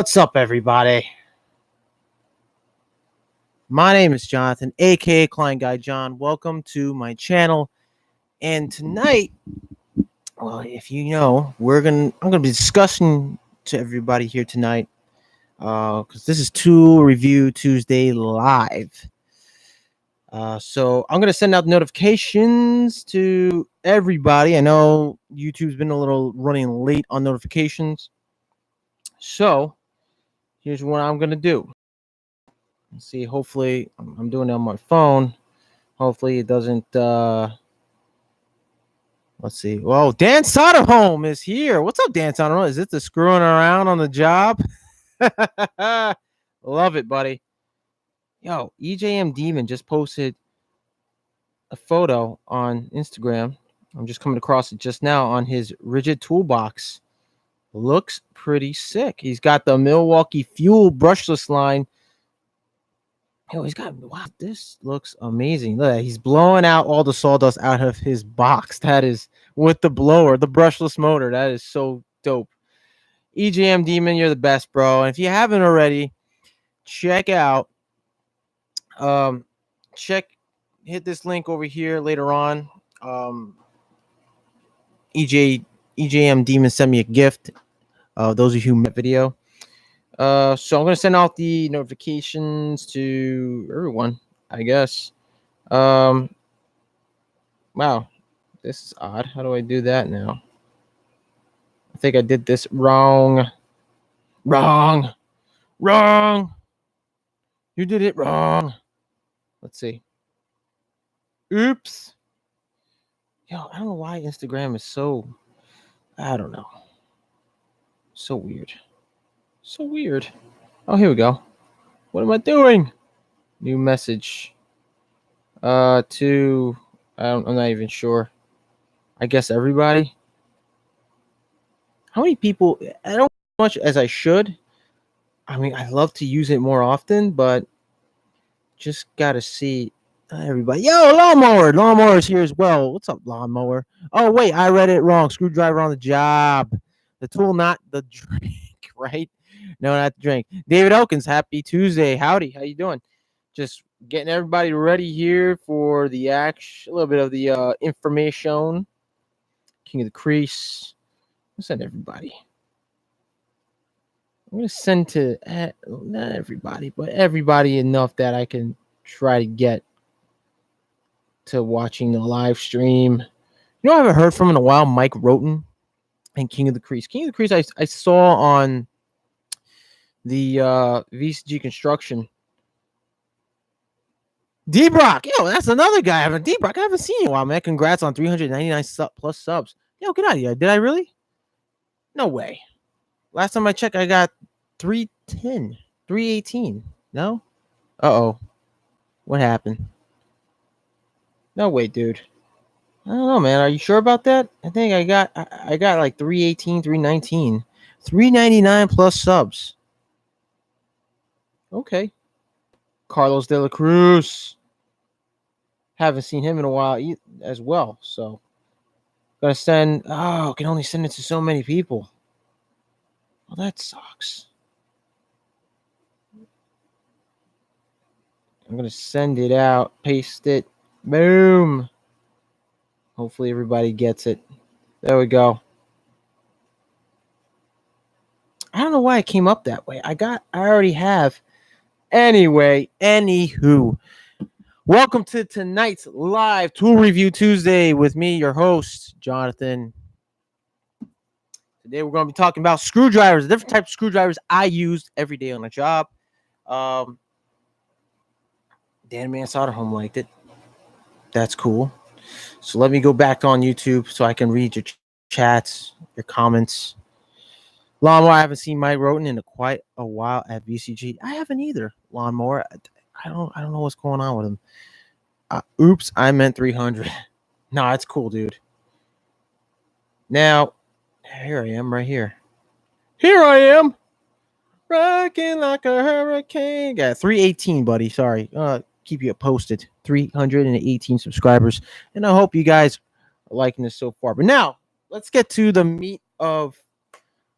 What's up, everybody? My name is Jonathan, aka Client Guy John. Welcome to my channel. And tonight, well, if you know, I'm gonna be discussing to everybody here tonight, because this is Tool Review Tuesday live. So I'm gonna send out notifications to everybody. I know YouTube's been a little running late on notifications, so here's what I'm gonna do. Let's see, hopefully I'm doing it on my phone. Hopefully it doesn't let's see. Well, Dan Soderholm is here. What's up, Dan Soderholm? Is it the screwing around on the job? Love it, buddy. Yo, EJM Demon just posted a photo on Instagram. I'm just coming across it just now on his rigid toolbox. Looks pretty sick. He's got the Milwaukee Fuel brushless line. Yo, he's got, wow, this looks amazing. Look, he's blowing out all the sawdust out of his box. That is with the blower, the brushless motor. That is so dope. EJM Demon, you're the best, bro. And if you haven't already, check out, hit this link over here later on. EJM Demon sent me a gift. Those of you who met video. So I'm gonna send out the notifications to everyone, I guess. Wow, this is odd. How do I do that now? I think I did this wrong. Wrong. You did it wrong. Let's see. Oops. Yo, I don't know why Instagram is so, I don't know. So weird. So weird. Oh, here we go. What am I doing? New message. I'm not even sure. I guess everybody. How many people? I don't much as I should. I mean, I love to use it more often, but just gotta see everybody. Yo, lawnmower is here as well. What's up, lawnmower? Oh wait, I read it wrong. Screwdriver on the job. The tool, not the drink, right? No, not the drink. David Elkins, happy Tuesday. Howdy, how you doing? Just getting everybody ready here for the action. A little bit of the information. King of the Crease. I'll send everybody. I'm going to send to not everybody, but everybody enough that I can try to get to watching the live stream. You know, I haven't heard from in a while, Mike Roten and King of the Crease. King of the Crease, I saw on the VCG Construction. D-Brock, yo, that's another guy. D-Brock, I haven't seen you in a while, man. Congrats on 399 plus subs. Yo, get out of here. Did I really? No way. Last time I checked, I got 310, 318. No? Uh-oh. What happened? No way, dude. I don't know, man. Are you sure about that? I think I got like 318, 319. 399 plus subs. Okay. Carlos De La Cruz. Haven't seen him in a while as well, so gonna send. Oh, can only send it to so many people. Well, that sucks. I'm gonna send it out, paste it, boom. Hopefully everybody gets it. There we go. I don't know why it came up that way. I already have. Anyway, anywho. Welcome to tonight's live Tool Review Tuesday with me, your host, Jonathan. Today we're going to be talking about screwdrivers, the different types of screwdrivers I use every day on a job. Dan Man Soderholm liked it. That's cool. So let me go back on YouTube so I can read your chats, your comments. Lawnmower, I haven't seen Mike Roten in quite a while at VCG. I haven't either. Lawnmower, I don't know what's going on with him. Oops, I meant 300. Nah, it's cool, dude. Now, here I am right here. Here I am. Rocking like a hurricane. Got 318, buddy. Sorry. Keep you posted. 318 subscribers. And I hope you guys are liking this so far. But now, let's get to the meat of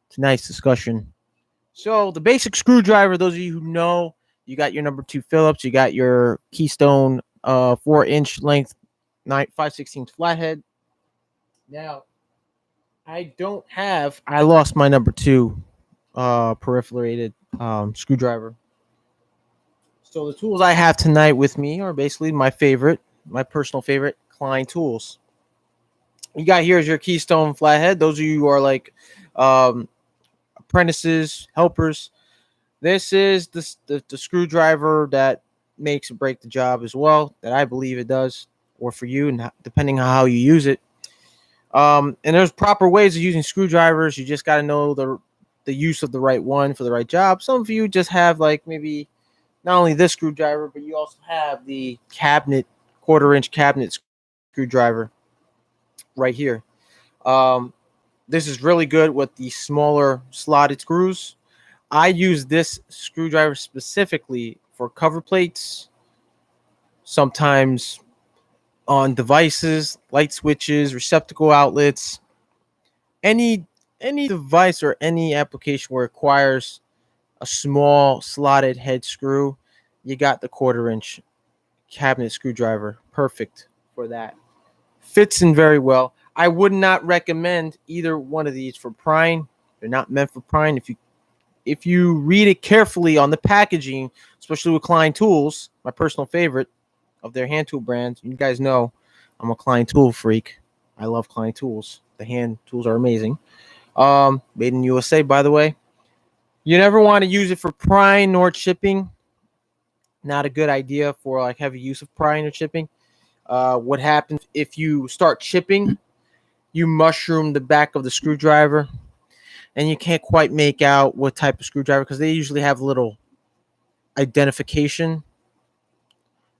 tonight's discussion. So the basic screwdriver, those of you who know, you got your number 2 Phillips, you got your Keystone 4-inch length 5/16 flathead. Now, I lost my number 2 perforated screwdriver. So the tools I have tonight with me are basically my personal favorite Klein tools. You got here's your Keystone flathead. Those of you who are like um, apprentices, helpers. This is the screwdriver that makes or break the job as well. That I believe it does, or for you, and depending on how you use it. And there's proper ways of using screwdrivers. You just got to know the use of the right one for the right job. Some of you just have like maybe not only this screwdriver, but you also have the cabinet 1/4-inch cabinet screwdriver right here. Um, this is really good with the smaller slotted screws. I use this screwdriver specifically for cover plates, sometimes on devices, light switches, receptacle outlets, any any device or any application where it requires a small slotted head screw, you got the 1/4-inch cabinet screwdriver. Perfect for that. Fits in very well. I would not recommend either one of these for prying. They're not meant for prying. If you read it carefully on the packaging, especially with Klein tools, my personal favorite of their hand tool brands, you guys know I'm a Klein tool freak. I love Klein tools. The hand tools are amazing. Made in USA, by the way. You never want to use it for prying nor chipping. Not a good idea for like heavy use of prying or chipping. What happens if you start chipping? You mushroom the back of the screwdriver, and you can't quite make out what type of screwdriver because they usually have little identification.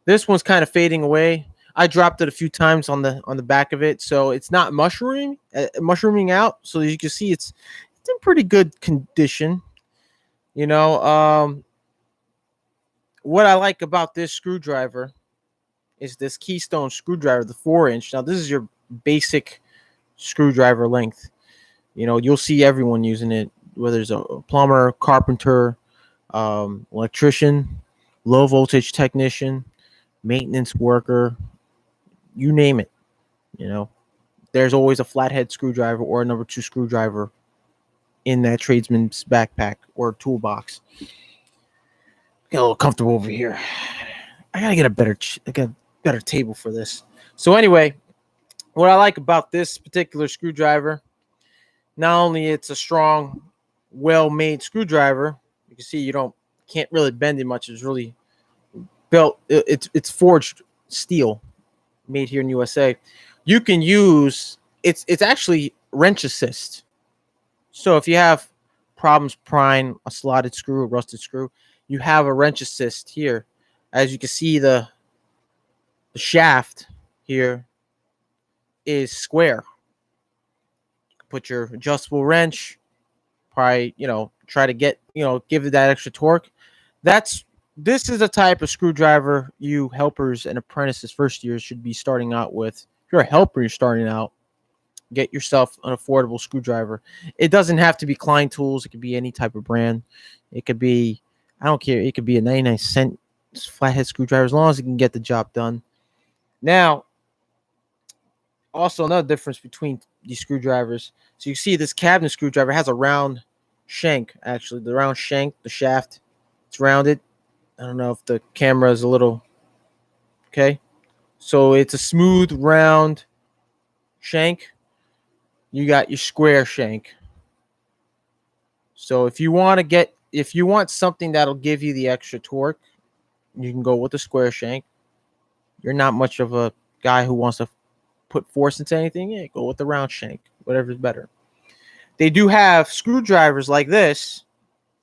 This one's kind of fading away. I dropped it a few times on the back of it, so it's not mushrooming out. So as you can see, it's in pretty good condition. You know, what I like about this screwdriver is this Keystone screwdriver, the 4-inch. Now this is your basic screwdriver length. You know, you'll see everyone using it, whether it's a plumber, carpenter, electrician, low voltage technician, maintenance worker, you name it. You know, there's always a flathead screwdriver or a number 2 screwdriver in that tradesman's backpack or toolbox. Get a little comfortable over here. I gotta get a better table for this. So anyway, what I like about this particular screwdriver, not only it's a strong, well-made screwdriver. You can see can't really bend it much. It's really built. It's forged steel, made here in USA. You can use it's actually wrench assist. So if you have problems prying a slotted screw, a rusted screw, you have a wrench assist here. As you can see, the shaft here is square. Put your adjustable wrench, probably, try to give it that extra torque. This is a type of screwdriver you helpers and apprentices first years should be starting out with. If you're a helper, you're starting out, get yourself an affordable screwdriver. It doesn't have to be Klein tools. It could be any type of brand. It could be, I don't care. It could be a 99-cent flathead screwdriver as long as it can get the job done. Now, also another difference between these screwdrivers. So you see this cabinet screwdriver has a round shank, actually. The round shank, the shaft, it's rounded. I don't know if the camera is a little okay. So it's a smooth, round shank. You got your square shank. So if you want something that'll give you the extra torque, you can go with the square shank. You're not much of a guy who wants to put force into anything. Yeah, go with the round shank. Whatever's better. They do have screwdrivers like this,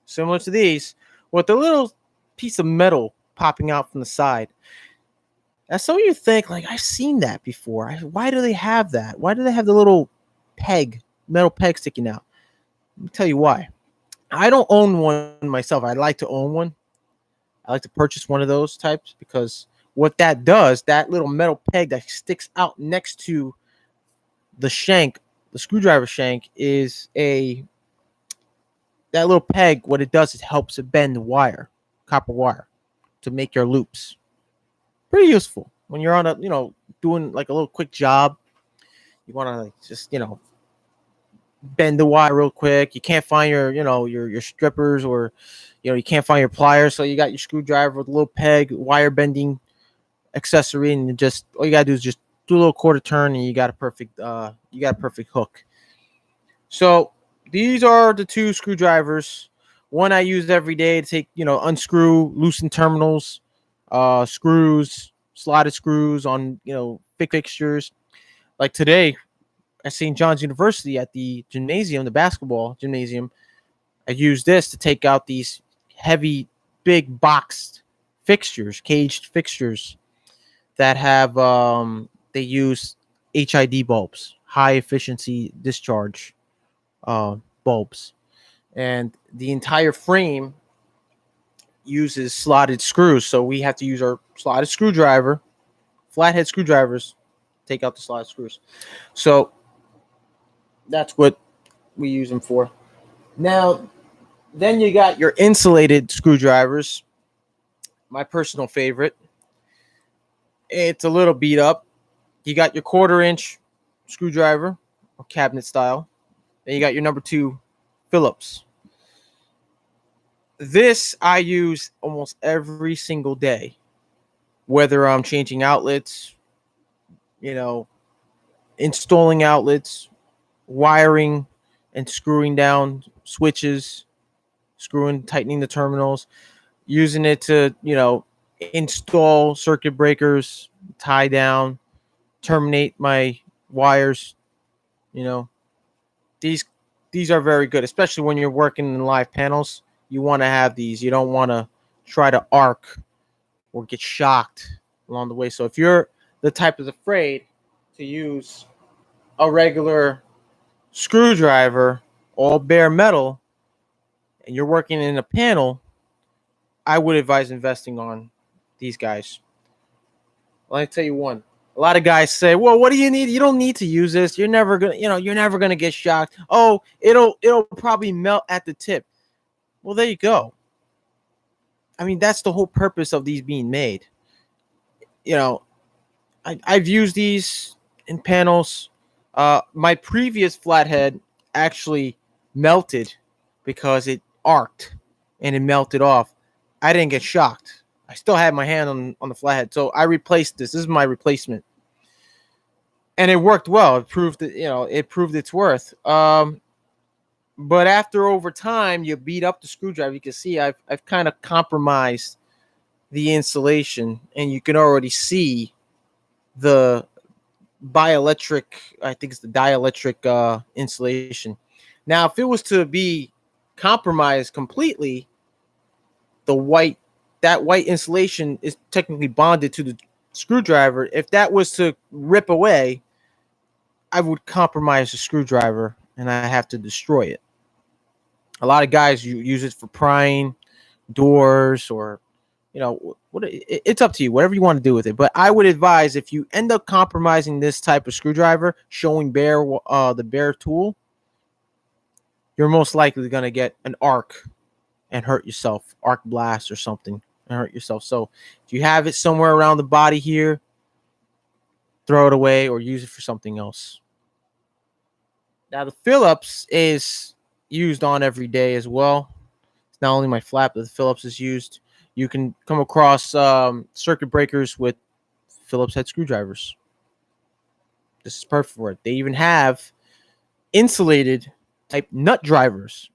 similar to these, with a little piece of metal popping out from the side. Now, some of you think, like, I've seen that before. Why do they have that? Why do they have the little metal peg sticking out? Let me tell you why. I don't own one myself. I'd like to own one. I like to purchase one of those types because what that does, that little metal peg that sticks out next to the shank, the screwdriver shank, is that little peg, what it does is helps it bend wire, copper wire, to make your loops. Pretty useful when you're on a doing like a little quick job. You want to like just bend the wire real quick. You can't find your strippers, or you can't find your pliers, so you got your screwdriver with a little peg, wire bending accessory, and just all you gotta do is just do a little quarter turn, and you got a perfect hook. So these are the two screwdrivers. One I use every day to take unscrew loosen terminals, screws, slotted screws on fixtures. Like today at St. John's University at the gymnasium, the basketball gymnasium, I used this to take out these heavy, big boxed fixtures, caged fixtures that have they use HID bulbs, high efficiency discharge bulbs, and the entire frame uses slotted screws. So we have to use our slotted screwdriver, flathead screwdrivers, take out the slotted screws. So that's what we use them for. Now, then you got your insulated screwdrivers. My personal favorite. It's a little beat up. You got your 1/4 inch screwdriver, or cabinet style. Then you got your number 2 Phillips. This I use almost every single day, whether I'm changing outlets, installing outlets, wiring and screwing down switches, tightening the terminals, using it to, install circuit breakers, tie down, terminate my wires. You know, these these are very good, especially when you're working in live panels. You want to have these. You don't want to try to arc or get shocked along the way. So if you're the type that's afraid to use a regular screwdriver, all bare metal, and you're working in a panel, I would advise investing on these guys. Let me tell you one. A lot of guys say, "Well, what do you need? You don't need to use this. You're never gonna get shocked. Oh, it'll probably melt at the tip." Well, there you go. I mean, that's the whole purpose of these being made. I've used these in panels. My previous flathead actually melted because it arced and it melted off. I didn't get shocked. I still had my hand on the flathead, so I replaced this. This is my replacement, and it worked well. It proved that it proved its worth. But after over time, you beat up the screwdriver. You can see I've kind of compromised the insulation, and you can already see the bioelectric. I think it's the dielectric insulation. Now, if it was to be compromised completely, that white insulation is technically bonded to the screwdriver. If that was to rip away, I would compromise the screwdriver and I have to destroy it. A lot of guys use it for prying doors, or it's up to you, whatever you want to do with it. But I would advise, if you end up compromising this type of screwdriver, showing the bare tool, you're most likely going to get an arc and hurt yourself, arc blast or something, and hurt yourself. So if you have it somewhere around the body here, throw it away or use it for something else. Now, the Phillips is used on every day as well. It's not only my flat, but the Phillips is used. You can come across circuit breakers with Phillips head screwdrivers. This is perfect for it. They even have insulated type nut drivers.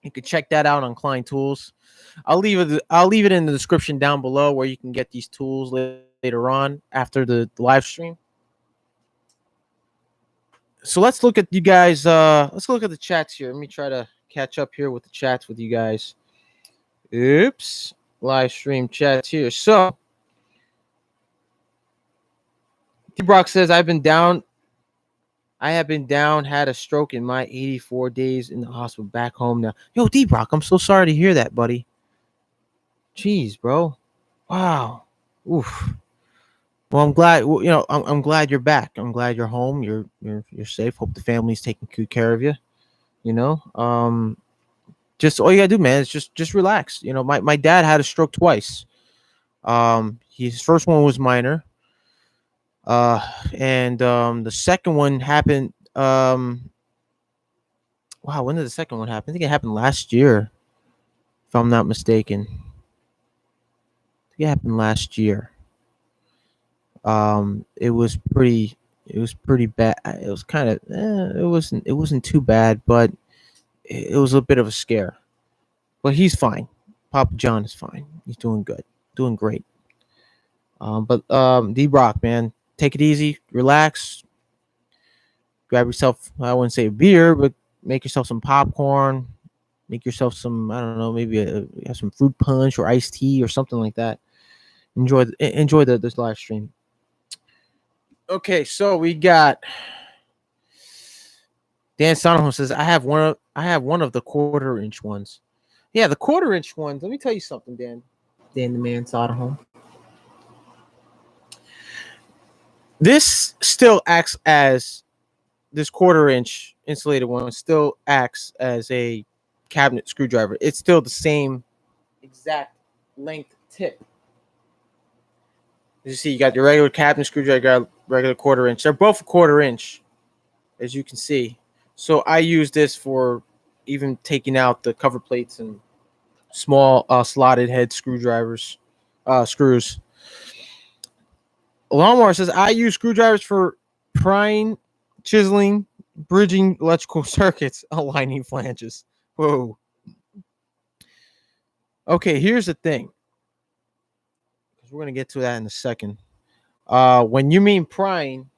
You can check that out on Klein Tools. I'll leave it in the description down below where you can get these tools later on after the live stream. So let's look at you guys. Let's look at the chats here. Let me try to catch up here with the chats with you guys. Oops. Live stream chats here. So T-Brock says, I have been down, had a stroke in my 84 days in the hospital, back home now. Yo, D-Brock, I'm so sorry to hear that, buddy. Jeez, bro. Wow. Oof. Well, I'm glad. I'm glad you're back. I'm glad you're home. You're safe. Hope the family's taking good care of you. Just all you gotta do, man, is just relax. You know, my dad had a stroke twice. His first one was minor. Uh, and the second one happened. Wow, when did the second one happen? I think it happened last year, if I'm not mistaken. I think it happened last year. It was pretty. It was pretty bad. It was kind of. It wasn't. It wasn't too bad, but it was a bit of a scare. But he's fine. Papa John is fine. He's doing good. Doing great. But D-Rock, man, take it easy, relax, grab yourself, I wouldn't say a beer, but make yourself some popcorn, make yourself some, I don't know, maybe have some fruit punch or iced tea or something like that. Enjoy this live stream. Okay, so we got Dan Sonneholm says I have one of the 1/4-inch ones. Yeah, the 1/4-inch ones. Let me tell you something, Dan. Dan the man Sonneholm. This still acts as this 1/4-inch insulated one still acts as a cabinet screwdriver. It's still the same exact length tip. As you see, you got your regular cabinet screwdriver, you got regular 1/4-inch. They're both a 1/4-inch, as you can see. So I use this for even taking out the cover plates and small slotted head screws. Lawnmower says I use screwdrivers for prying, chiseling, bridging electrical circuits, aligning flanges. Whoa. Okay, here's the thing. We're gonna get to that in a second. When you mean prying,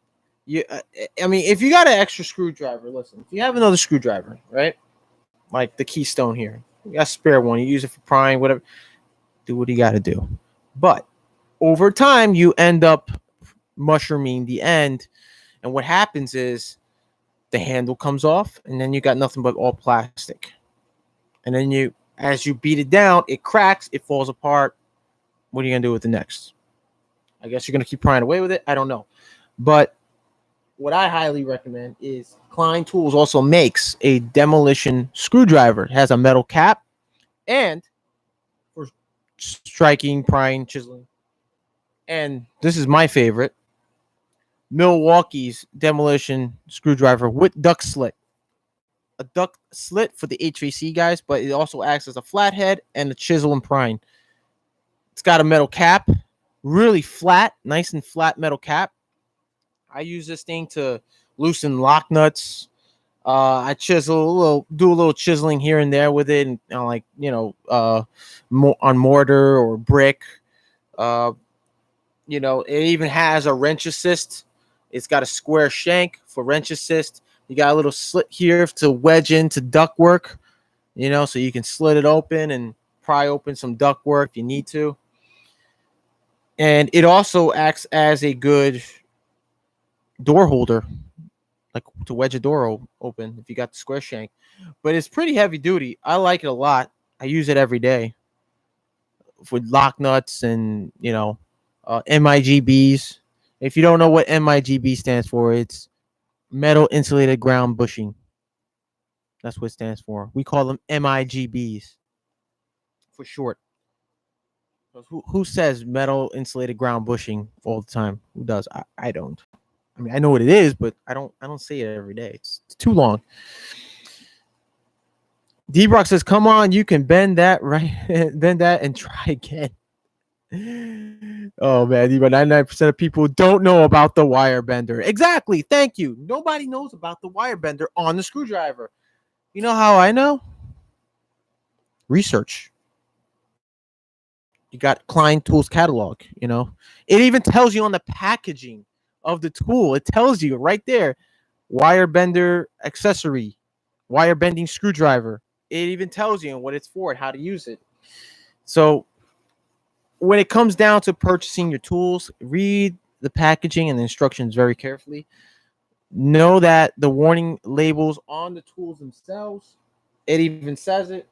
I mean, if you got an extra screwdriver, listen. If you have another screwdriver, right, like the Keystone here, you got a spare one. You use it for prying, whatever. Do what you got to do. But over time, you end up mushrooming the end, and what happens is the handle comes off, and then you got nothing but all plastic. And then as you beat it down, it cracks, it falls apart. What are you gonna do with the next? I guess you're gonna keep prying away with it. I don't know, but what I highly recommend is Klein Tools also makes a Demolition screwdriver. It has a metal cap, and for striking, prying, chiseling. And this is my favorite, Milwaukee's Demolition screwdriver with duct slit. A duct slit for the HVAC guys, but it also acts as a flathead and a chisel and prying. It's got a metal cap, really flat, nice and flat metal cap. I use this thing to loosen lock nuts. I do a little chiseling here and there with it, and on mortar or brick. It even has a wrench assist. It's got a square shank for wrench assist. You got a little slit here to wedge into ductwork, so you can slit it open and pry open some ductwork if you need to. And it also acts as a good door holder, like to wedge a door open if you got the square shank. But it's pretty heavy duty. I like it a lot. I use it every day for lock nuts and MIGBs. If you don't know what MIGB stands for, it's metal insulated ground bushing. That's what it stands for. We call them MIGBs for short. Who says metal insulated ground bushing all the time? Who does? I don't. I mean, I know what it is, but I don't say it every day. It's too long. D-Brock says, "Come on, you can bend that right, bend that and try again." Oh man, 99% of people don't know about the wire bender. Exactly. Thank you. Nobody knows about the wire bender on the screwdriver. You know how I know? Research. You got Klein Tools catalog. It even tells you on the packaging of the tool. It tells you right there, wire bender accessory, wire bending screwdriver. It even tells you what it's for and how to use it. So when it comes down to purchasing your tools, read the packaging and the instructions very carefully. Know that the warning labels on the tools themselves, it even says it.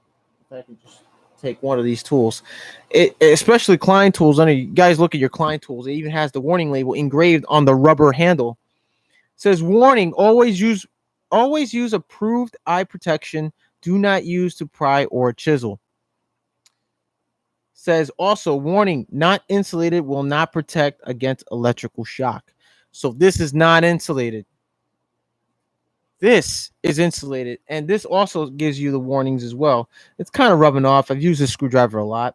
If I can just take one of these tools, especially Klein Tools. I know you guys look at your Klein Tools. It even has the warning label engraved on the rubber handle. It says, "Warning: always use approved eye protection Do not use to pry or chisel. Says also, warning, not insulated will not protect against electrical shock. So this is not insulated. This is insulated, and this also gives you the warnings as well. It's kind of rubbing off. I've used this screwdriver a lot.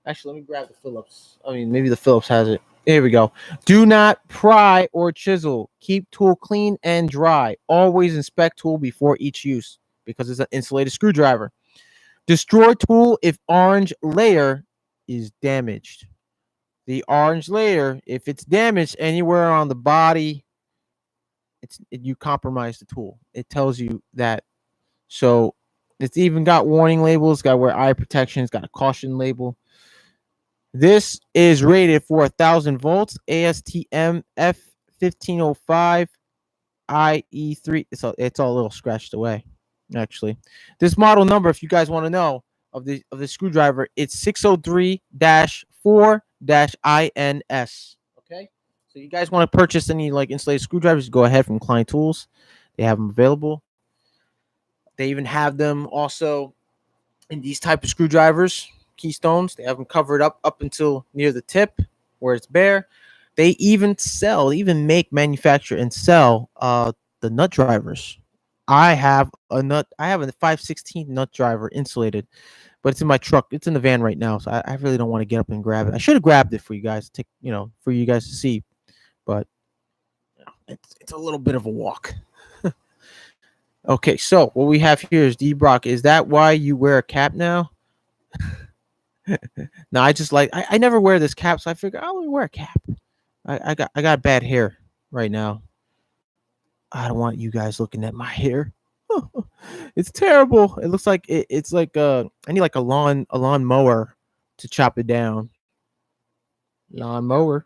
Actually, let me grab the Phillips. I mean, maybe the Phillips has it. Here we go. Do not pry or chisel. Keep tool clean and dry. Always inspect tool before each use because it's an insulated screwdriver. Destroy tool if orange layer is damaged. The orange layer, if it's damaged anywhere on the body, you compromise the tool. It tells you that. So it's even got warning labels. Got wear eye protection. It's got a caution label. This is rated for 1,000 volts, ASTM F1505 IE3. So it's all a little scratched away, actually. This model number, if you guys want to know of the screwdriver, it's 603-4-INS. Okay, so you guys want to purchase any like insulated screwdrivers, go ahead from Klein Tools. They have them available. They even have them also in these type of screwdrivers, keystones. They have them covered up until near the tip where it's bare. They even make, manufacture, and sell the nut drivers. I have a 5/16 nut driver insulated, but it's in my truck. It's in the van right now, so I really don't want to get up and grab it. I should have grabbed it for you guys to for you guys to see, but it's a little bit of a walk. Okay, so what we have here is D Brock. Is that why you wear a cap now? No, I just like I never wear this cap, so I figure I'll wear a cap. I got bad hair right now. I don't want you guys looking at my hair. It's terrible. It looks like it's like I need like a lawn mower to chop it down. Lawn mower.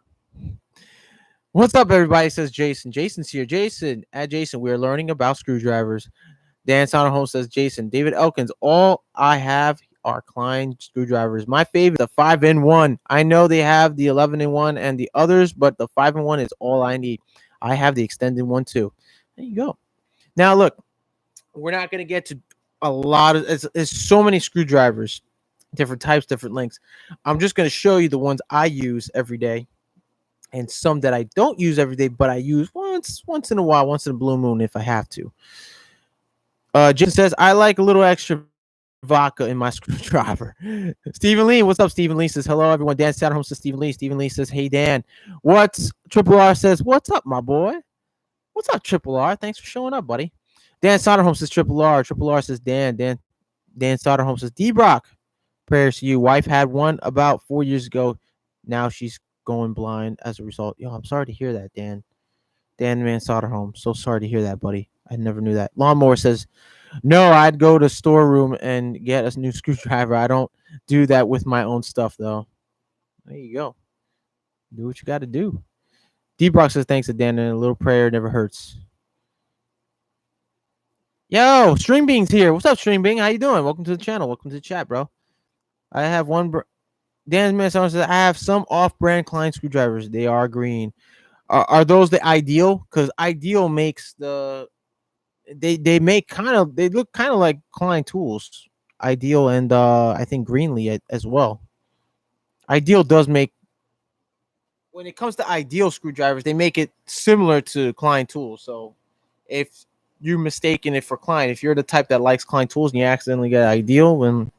What's up, everybody? Says Jason. Jason's here. Jason, at Jason, we are learning about screwdrivers. Dan Sonderholm says Jason. David Elkins, all I have are Klein screwdrivers. My favorite, the 5-in-1. I know they have the 11-in-1 and the others, but the 5-in-1 is all I need. I have the extended one too. There you go. Now look, we're not going to get to a lot of. There's so many screwdrivers, different types, different lengths. I'm just going to show you the ones I use every day, and some that I don't use every day, but I use once in a while, once in a blue moon if I have to. Jason says, I like a little extra vodka in my screwdriver. Stephen Lee, what's up? Stephen Lee says, hello, everyone. Dan Satterholm says, Stephen Lee. Stephen Lee says, hey, Dan. What's Triple R says, what's up, my boy? What's up, Triple R? Thanks for showing up, buddy. Dan Soderholm says, Triple R. Triple R says, Dan Soderholm says, D-Brock, prayers to you. Wife had one about 4 years ago. Now she's going blind as a result. Yo, I'm sorry to hear that, Dan. Dan Man Soderholm. So sorry to hear that, buddy. I never knew that. Lawnmower says, no, I'd go to storeroom and get a new screwdriver. I don't do that with my own stuff, though. There you go. Do what you got to do. D-Brock says, thanks to Dan, and a little prayer never hurts. Yo, String Bean's here. What's up, String Bean? How you doing? Welcome to the channel. Welcome to the chat, bro. I have one. Dan Man says, I have some off-brand Klein screwdrivers. They are green. Are those the Ideal? Because Ideal makes the... They make they look kind of like Klein tools. Ideal and I think Greenlee as well. Ideal does make, when it comes to Ideal screwdrivers, they make it similar to Klein tools. So if you're mistaken it for Klein, if you're the type that likes Klein tools and you accidentally get Ideal, then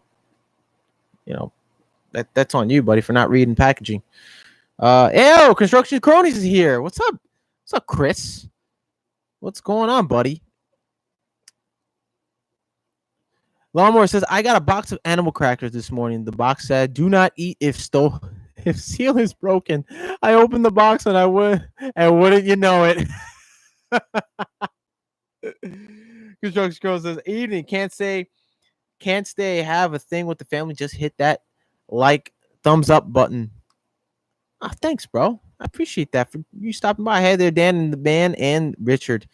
that's on you, buddy, for not reading packaging. Ew, Construction Cronies is here. What's up? What's up, Chris? What's going on, buddy? Lawnmower says, I got a box of animal crackers this morning. The box said, do not eat if seal is broken. I opened the box and wouldn't you know it. Construction Girl says, evening, can't stay, have a thing with the family. Just hit that like thumbs up button. Oh, thanks, bro. I appreciate that for you stopping by. Hey there, Dan and the band and Richard.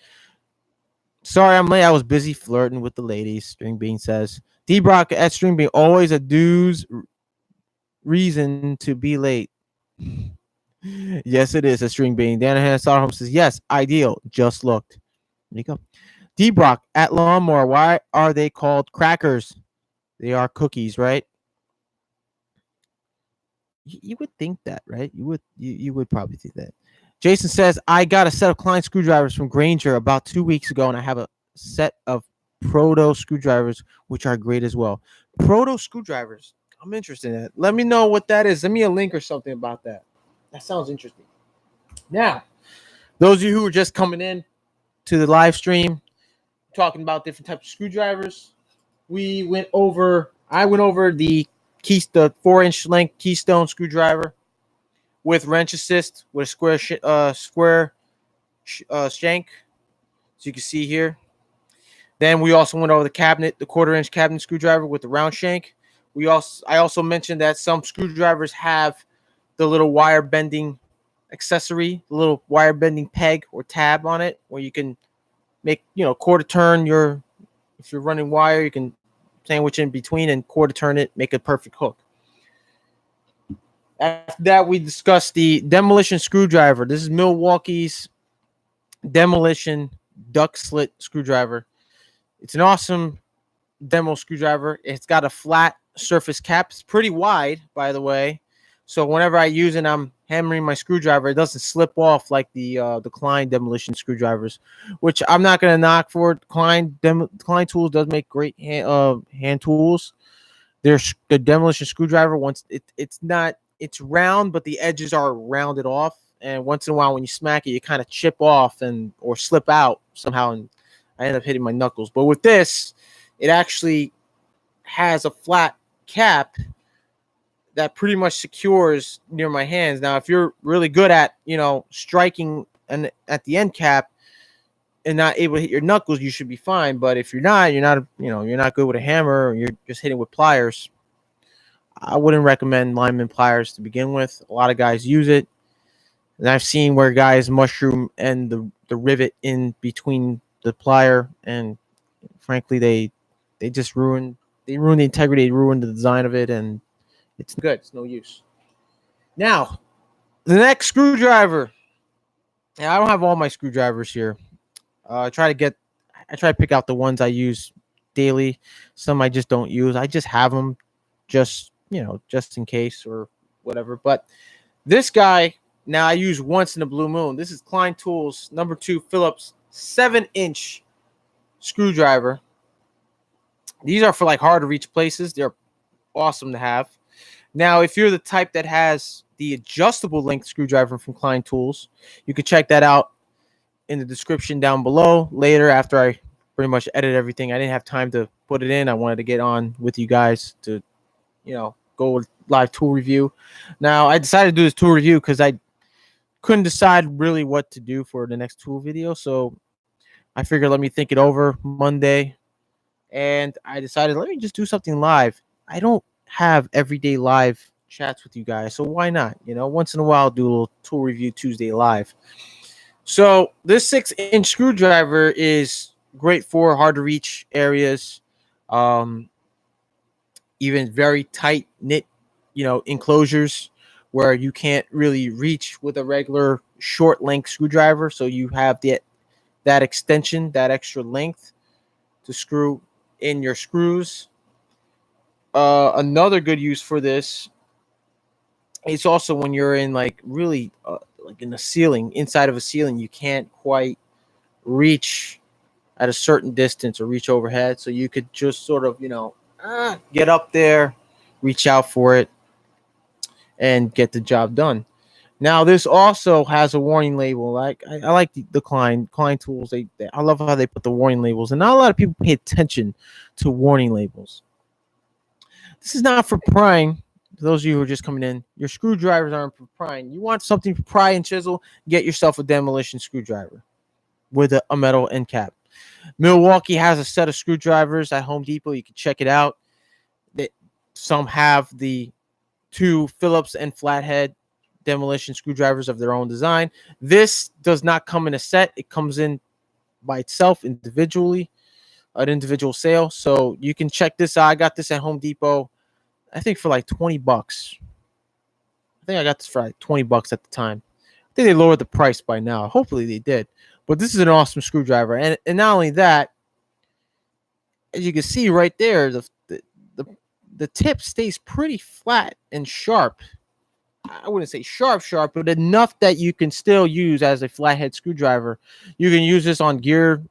Sorry I'm late. I was busy flirting with the ladies. String Bean says, D-Brock at String Bean, always a dude's reason to be late. Yes, it is a String Bean. Dan Soderholm says, yes, Ideal. Just looked. There you go. D Brock at Lawnmower. Why are they called crackers? They are cookies, right? You would think that, right? You would probably think that. Jason says, I got a set of Klein screwdrivers from Granger about 2 weeks ago, and I have a set of Proto screwdrivers, which are great as well. Proto screwdrivers. I'm interested in that. Let me know what that is. Send me a link or something about that. That sounds interesting. Now, those of you who are just coming in to the live stream, talking about different types of screwdrivers, I went over the 4-inch length Keystone screwdriver with wrench assist with a square shank, as you can see here. Then we also went over the 1/4-inch cabinet screwdriver with the round shank. I also mentioned that some screwdrivers have the little wire bending accessory, the little wire bending peg or tab on it, where you can make, quarter turn if you're running wire, you can sandwich in between and quarter turn it, make a perfect hook. After that, we discussed the Demolition screwdriver. This is Milwaukee's Demolition duck slit screwdriver. It's an awesome demo screwdriver. It's got a flat surface cap. It's pretty wide, by the way. So whenever I use it, I'm hammering my screwdriver. It doesn't slip off like the Klein Demolition screwdrivers, which I'm not going to knock for it. Klein Tools does make great hand tools. There's the Demolition screwdriver. It's round, but the edges are rounded off. And once in a while, when you smack it, you kind of chip off or slip out somehow, and I end up hitting my knuckles. But with this, it actually has a flat cap that pretty much secures near my hands. Now, if you're really good at, striking at the end cap and not able to hit your knuckles, you should be fine. But if you're not good with a hammer, or you're just hitting with pliers, I wouldn't recommend Lineman pliers to begin with. A lot of guys use it, and I've seen where guys mushroom and the rivet in between the plier, and frankly, they just ruin the integrity, ruin the design of it, and it's good. It's no use. Now, the next screwdriver. Now, I don't have all my screwdrivers here. I try to pick out the ones I use daily. Some I just don't use. I just have them just in case or whatever. But this guy, now I use once in a blue moon. This is Klein Tools number 2 Phillips 7-inch screwdriver. These are for like hard to reach places. They're awesome to have. Now, if you're the type that has the adjustable length screwdriver from Klein Tools, you can check that out in the description down below later after I pretty much edit everything. I didn't have time to put it in. I wanted to get on with you guys to, go live tool review. Now, I decided to do this tool review because I couldn't decide really what to do for the next tool video. So I figured let me think it over Monday. And I decided let me just do something live. I don't have everyday live chats with you guys, so why not? Once in a while, I'll do a little tool review Tuesday live. So this 6-inch screwdriver is great for hard to reach areas, even very tight knit, enclosures where you can't really reach with a regular short length screwdriver. So you have that extension, that extra length to screw in your screws. Another good use for this is also when you're in like really like in the ceiling, inside of a ceiling, you can't quite reach at a certain distance or reach overhead. So you could just sort of, get up there, reach out for it, and get the job done. Now, this also has a warning label. Like I like the Klein Tools. I love how they put the warning labels, and not a lot of people pay attention to warning labels. This is not for prying. For those of you who are just coming in, your screwdrivers aren't for prying. You want something for pry and chisel, get yourself a Demolition screwdriver with a metal end cap. Milwaukee has a set of screwdrivers at Home Depot. You can check it out. Some have the 2 Phillips and flathead Demolition screwdrivers of their own design. This does not come in a set. It comes in by itself individually, an individual sale. So you can check this out. I got this at Home Depot, I think for like $20. I think I got this for like $20 at the time. I think they lowered the price by now. Hopefully they did. But this is an awesome screwdriver. And not only that, as you can see right there, the, the tip stays pretty flat and sharp. I wouldn't say sharp, but enough that you can still use as a flathead screwdriver. You can use this on gear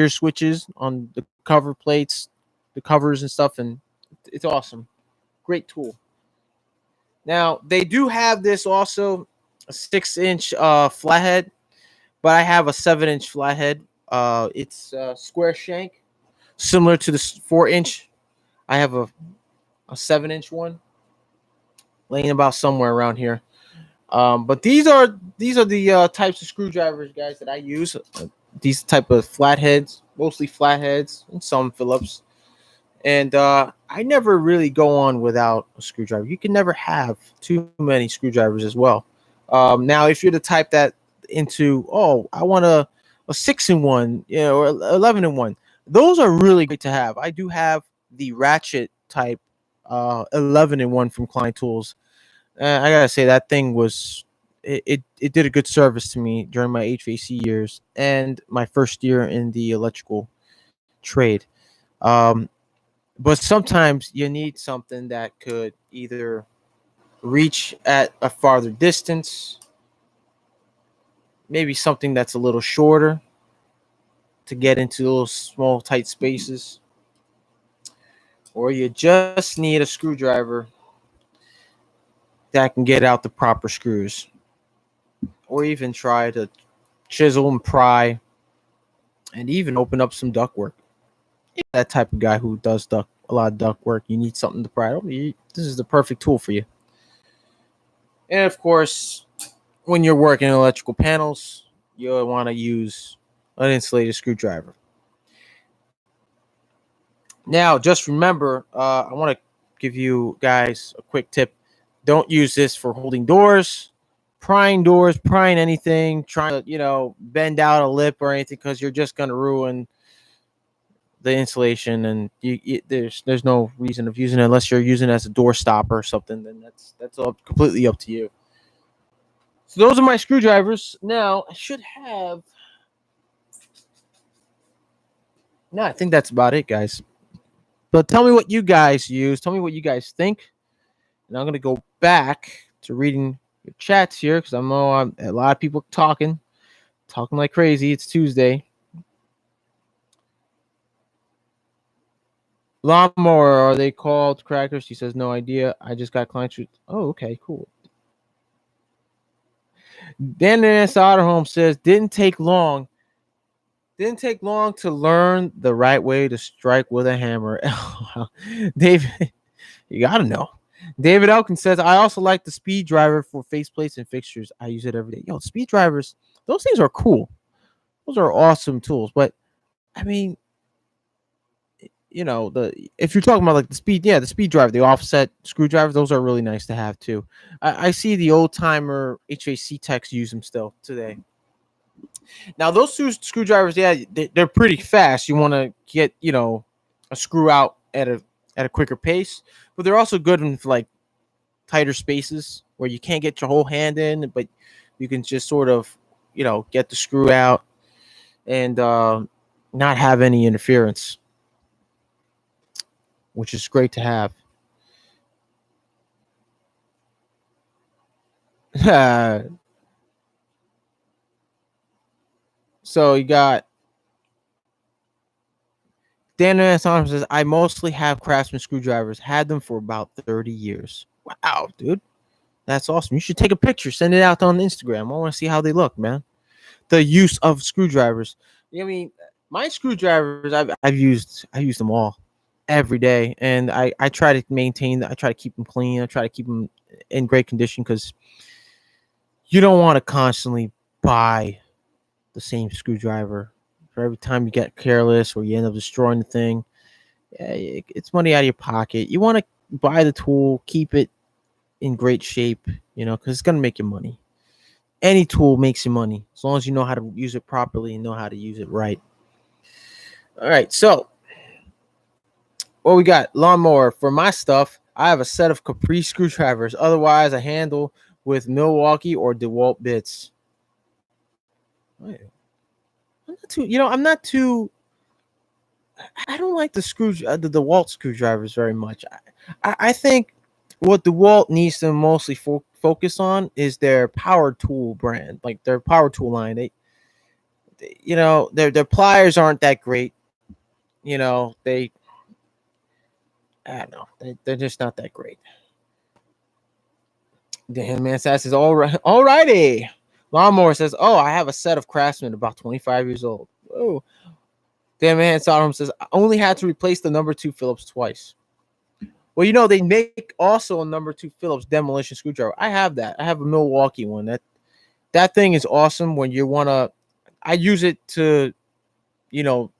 switches, on the cover plates, the covers and stuff, and it's awesome. Great tool. Now they do have this also a 6-inch flathead, but I have a 7-inch flathead. It's square shank, similar to the 4-inch. I have a 7-inch one laying about somewhere around here. But these are the types of screwdrivers, guys, that I use. These type of flatheads, mostly flatheads, and some Phillips. And I never really go on without a screwdriver. You can never have too many screwdrivers as well. Now, if you're the type that into, oh, I want a 6-in-1, or 11-in-1, those are really great to have. I do have the ratchet type 11-in-1 from Klein Tools. I gotta say that thing was it did a good service to me during my HVAC years and my first year in the electrical trade. Um, but sometimes you need something that could either reach at a farther distance, maybe something that's a little shorter to get into those small tight spaces, or you just need a screwdriver that can get out the proper screws, or even try to chisel and pry and even open up some ductwork. That type of guy who does a lot of duct work, you need something to pry. This is the perfect tool for you. And of course, when you're working electrical panels, you'll want to use an insulated screwdriver. Now, just remember, I want to give you guys a quick tip. Don't use this for holding doors, prying anything, trying to, bend out a lip or anything, because you're just going to ruin the insulation, and there's no reason of using it unless you're using it as a door stopper or something. Then that's all completely up to you. So those are my screwdrivers. Now I should have. No, I think that's about it, guys. But tell me what you guys use. Tell me what you guys think. And I'm gonna go back to reading your chats here because I know a lot of people talking like crazy. It's Tuesday. Lawnmower, are they called crackers? He says, no idea. I just got clients. Oh, okay, cool. Dan Otterholm says, didn't take long to learn the right way to strike with a hammer. David, you gotta know. David Elkin says, I also like the speed driver for faceplates and fixtures. I use it every day. Yo, speed drivers, those things are cool. Those are awesome tools. But I mean, if you're talking about like the speed driver, the offset screwdrivers, those are really nice to have too. I see the old timer HVAC techs use them still today. Now those two screwdrivers, yeah, they're pretty fast. You want to get a screw out at a quicker pace, but they're also good in like tighter spaces where you can't get your whole hand in, but you can just sort of get the screw out and not have any interference, which is great to have. So you got Dan Thompson says, I mostly have Craftsman screwdrivers. Had them for about 30 years. Wow, dude. That's awesome. You should take a picture, send it out on Instagram. I want to see how they look, man. The use of screwdrivers. I mean, my screwdrivers, I use them all every day, and I try to maintain that. I try to keep them clean. I try to keep them in great condition because you don't want to constantly buy the same screwdriver for every time you get careless or you end up destroying the thing. It's money out of your pocket. You want to buy the tool, keep it in great shape, because it's going to make you money. Any tool makes you money as long as you know how to use it properly and know how to use it right. All right, so what we got? Lawnmower. For my stuff, I have a set of Caprice screwdrivers. Otherwise, I handle with Milwaukee or DeWalt bits. I'm not too. I don't like the DeWalt screwdrivers very much. I think what DeWalt needs to mostly focus on is their power tool brand, like their power tool line. Their pliers aren't that great. They I don't know. They're just not that great. Damn man says all righty. Lawnmower says, "Oh, I have a set of Craftsman about 25 years old." Whoa. Dan Man Sodom says, "I only had to replace the number 2 Phillips twice." Well, they make also a number 2 Phillips demolition screwdriver. I have that. I have a Milwaukee one. That thing is awesome when you wanna. I use it to,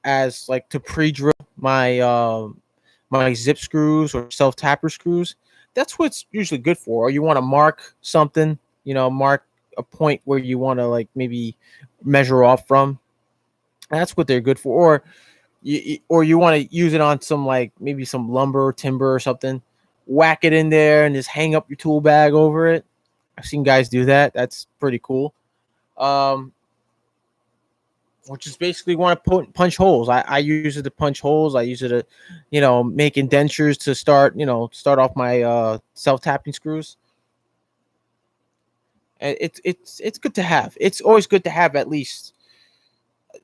as like to pre-drill my zip screws or self tapper screws. That's what's usually good for. Or you want to mark something, mark a point where you want to like maybe measure off from. That's what they're good for. Or you want to use it on some like maybe some lumber, timber, or something. Whack it in there and just hang up your tool bag over it. I've seen guys do that. That's pretty cool. Which is basically want to punch holes. I use it to punch holes. I use it to, make indentures to start off my self tapping screws. It's good to have. It's always good to have at least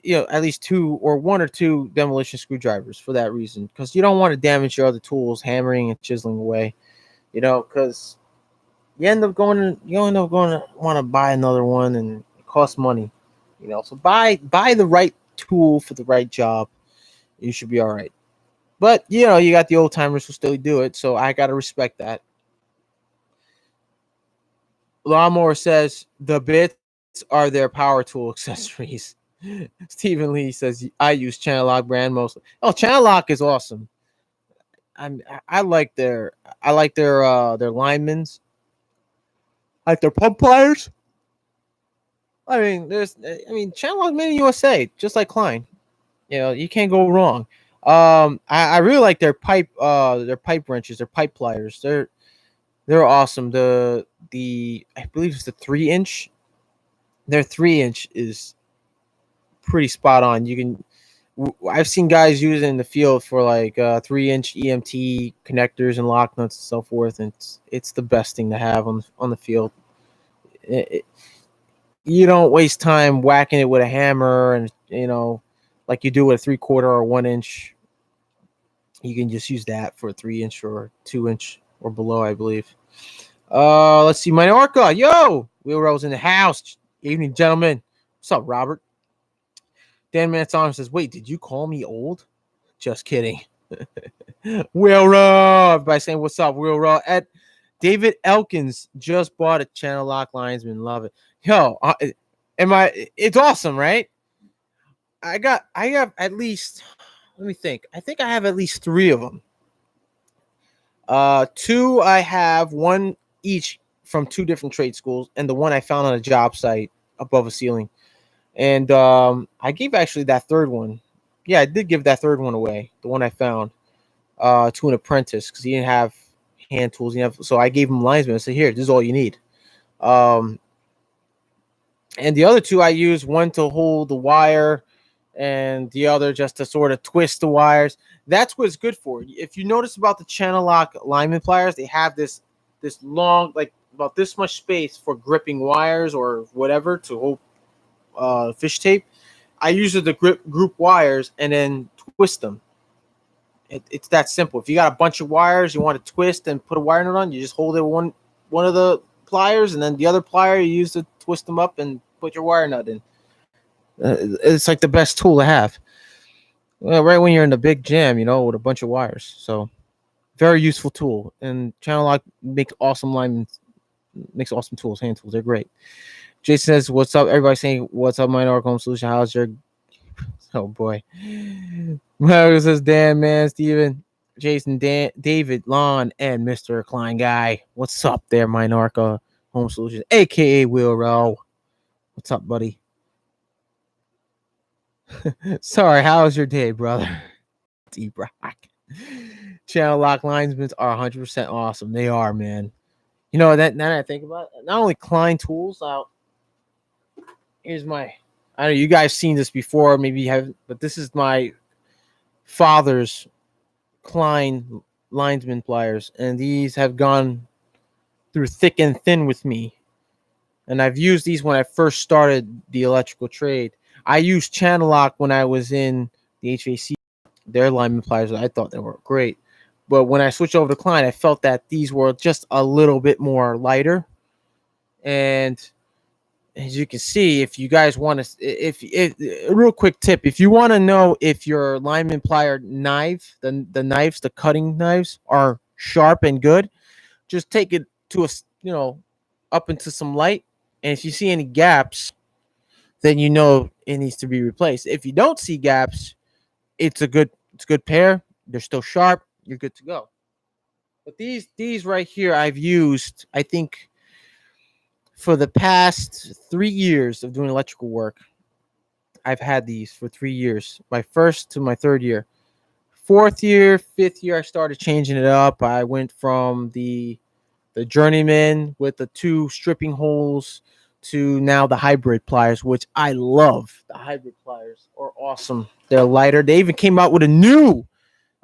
two or one or two demolition screwdrivers for that reason, because you don't want to damage your other tools hammering and chiseling away. Because you end up going to want to buy another one and it costs money. So buy the right tool for the right job. You should be all right. But you got the old timers who still do it, so I gotta respect that. Lawnmower says the bits are their power tool accessories. Stephen Lee says I use Channel Lock brand mostly. Oh, Channel Lock is awesome. I like their linemans. I like their pump pliers. Channel Lock made in USA, just like Klein. You can't go wrong. I really like their pipe wrenches, their pipe pliers. They're awesome. The I believe it's the 3-inch. Their 3-inch is pretty spot on. I've seen guys use it in the field for like 3-inch EMT connectors and lock nuts and so forth, and it's the best thing to have on the field. You don't waste time whacking it with a hammer and like you do with a 3/4 or 1-inch. You can just use that for a 3-inch or 2-inch or below, I believe. Let's see, Minorca. Yo, Wheel Rose in the house. Evening, gentlemen. What's up, Robert? Dan Manson says, "Wait, did you call me old?" Just kidding. Wheel Row. By saying what's up, Wheel Row. At David Elkins just bought a Channel Lock linesman. Love it. Yo, it's awesome, right? I have at least, let me think. I think I have at least 3 of them. 2 I have, one each from 2 different trade schools, and the one I found on a job site above a ceiling. And I gave actually that third one. Yeah, I did give that third one away, the one I found, to an apprentice because he didn't have hand tools. So I gave him linesman. I said, "Here, this is all you need." And the other 2 I used, one to hold the wire and the other just to sort of twist the wires. That's what it's good for. If you notice about the Channel Lock lineman pliers, they have this long, like about this much space for gripping wires or whatever to hold fish tape. I use it to group wires and then twist them. It's that simple. If you got a bunch of wires you want to twist and put a wire nut on, you just hold it with one of the pliers, and then the other plier you use to twist them up and put your wire nut in. It's like the best tool to have. Right when you're in the big jam, with a bunch of wires. So very useful tool. And Channel Lock makes awesome tools, hand tools. They're great. Jason says, "What's up?" Everybody saying, "What's up, Minorca Home Solution? How's your?" Oh boy. Well, it says Dan, man, Steven, Jason, Dan, David, Lon, and Mr. Klein Guy. What's up there, Minorca Home Solutions, aka Will Row? What's up, buddy? Sorry, how's your day, brother? D-Brock. Channel Lock linesmen are 100% awesome. They are, man. That now that I think about it, not only Klein tools out. Here's my. I know you guys seen this before, maybe you have, but this is my father's Klein lineman pliers, and these have gone through thick and thin with me. And I've used these when I first started the electrical trade. I used channel lock when I was in the HVAC. Their lineman pliers, I thought they were great. But when I switched over to Klein, I felt that these were just a little bit more lighter. And as you can see, if you guys want to, if a real quick tip, if you want to know if your lineman plier knife, the knives, the cutting knives are sharp and good, just take it to a, up into some light, and if you see any gaps, then you know it needs to be replaced. If you don't see gaps, it's a good pair. They're still sharp. You're good to go. But these right here, I've used, I think, for the past 3 years of doing electrical work. I've had these for 3 years, my first to my third year. Fourth year, fifth year, I started changing it up. I went from the journeyman with the two stripping holes to now the hybrid pliers, which I love. The hybrid pliers are awesome. They're lighter. They even came out with a new